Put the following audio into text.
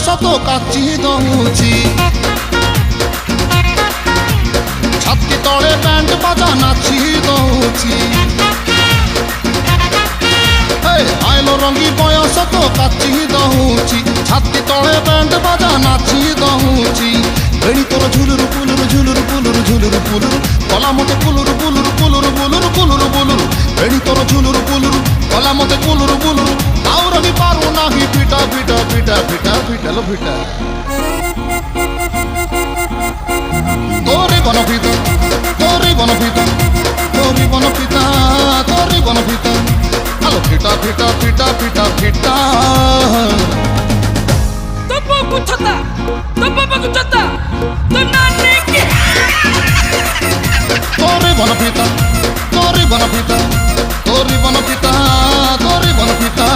ତ କାଚି ଦଉଛି ଛାତି ତଳେ ବ୍ୟାଣ୍ଡ ବାଜା ନାଚି ଦଉଛି ଆଇଲ ରଙ୍ଗୀ ବୟସ ତ କାଚି ଦଉଛି ଛାତି ତଳେ ବ୍ୟାଣ୍ଡ ବାଜା ନାଚି ଦଉଛି ବେଣୀ ତୋର ଝୁଲୁରୁ ପୁଲୁରୁ ଝୁଲୁରୁ ପୁଲୁରୁ ଝୁଲୁରୁ ପୁଲୁରୁ କଲା ମତେ ପୁଲୁରୁ ପୁଲୁରୁ ପୁଲୁରୁ ପୁଲୁରୁ ପୁଲୁରୁ ପୁଲୁରୁ ବେଣୀ ତୋର ଝୁଲୁରୁ ପୁଲୁରୁ କଲା ମତେ ପୁଲୁରୁ ପୁଲୁରୁ ଆଉ ରହି ପାରୁ ନାହିଁ ପିଟା ପିଟା ପିଟା ପିଟା ପିଟାଲ ପିଟା তোরে বনপিতা তোরে বনপিতা তোরে বনপিতা তোরে বনপিতা আলো ফিটা ফিটা ফিটা ফিটা ফিটা তো বাবু ছতা তো বাবু ছতা তো নানি কি তোরে বনপিতা তোরে বনপিতা তোরে বনপিতা তোরে বনপিতা